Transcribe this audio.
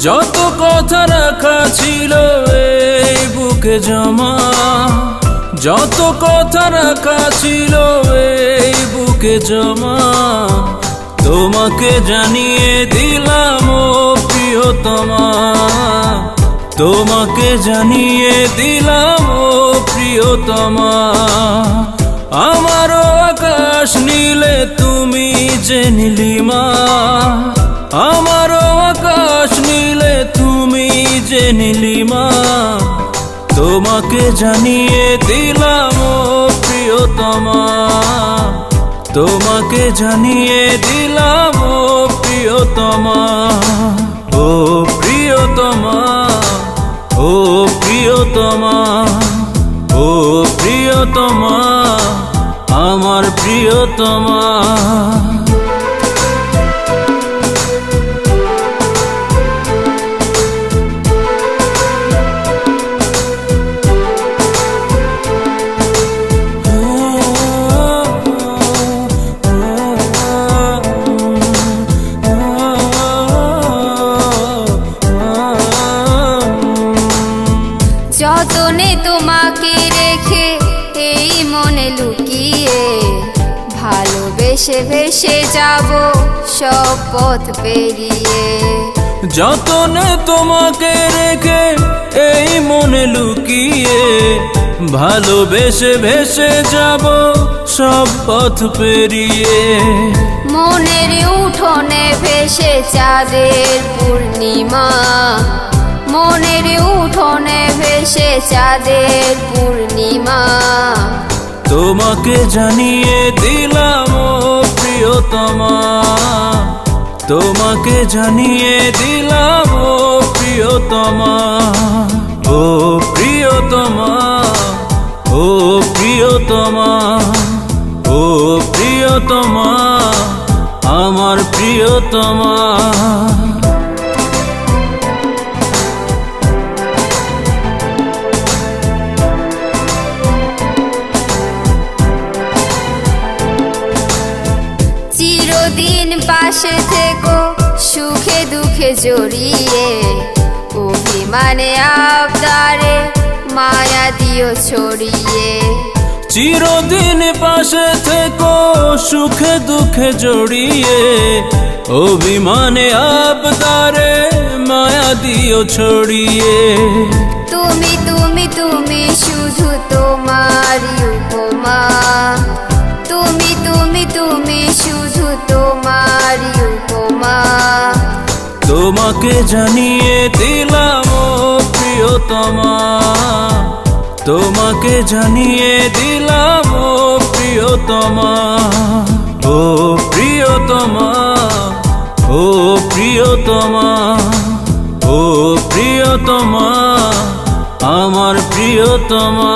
যত কথা রাখা ছিল এই বুকে জমা, যত কথা রাখা ছিল এই বুকে জমা, তোমাকে জানিয়ে দিলাম ও প্রিয়তমা, তোমাকে জানিয়ে দিলাম ও প্রিয়তমা। আমারও আকাশ নীলে তুমি যে নীলিমা, আমারও আকাশ নীলে তুমি যে নীলিমা, তোমাকে জানিয়ে দিলাম ও প্রিয়তমা, তোমাকে জানিয়ে দিলাম ও প্রিয়তমা। ও প্রিয়তমা, ও প্রিয়তমা, ও প্রিয়তমা, আমার প্রিয়তমা। যতনে তোমাকে রেখে এই মনে লুকিয়ে, ভালোবেসে ভেসে যাব সব পথ পেরিয়ে। যতনে তোমাকে রেখে এই মনে লুকিয়ে, ভালোবেসে ভেসে যাব সব পথ পেরিয়ে। মনের উঠোনে ভেসে চাঁদের পূর্ণিমা, মনের উঠোনে ভেসে চাঁদের পূর্ণিমা, তোমাকে জানিয়ে দিলাম ও প্রিয়তমা, তোমাকে জানিয়ে দিলাম ও প্রিয়তমা। ও প্রিয়তমা, ও প্রিয়তমা, ও প্রিয়তমা, আমার প্রিয়তমা। চিরদিন পাশে থেকো সুখে দুঃখে জড়িয়ে, অভিমানে আবদারে মায়া দিও ছড়িয়ে। চিরদিন পাশে থেকো সুখে দুঃখে জড়িয়ে, অভিমানে আবদারে মায়া দিও ছড়িয়ে। তুমি তুমি তুমি শুধু তোমারই উপমা, তুমি তুমি তুমি শুধু তোমারই উপমা, তোমাকে জানিয়ে দিলাম ও প্রিয়তমা, তোমাকে জানিয়ে দিলাম ও প্রিয়তমা। ও প্রিয়তমা, ও প্রিয়তমা, ও প্রিয়তমা, আমার প্রিয়তমা।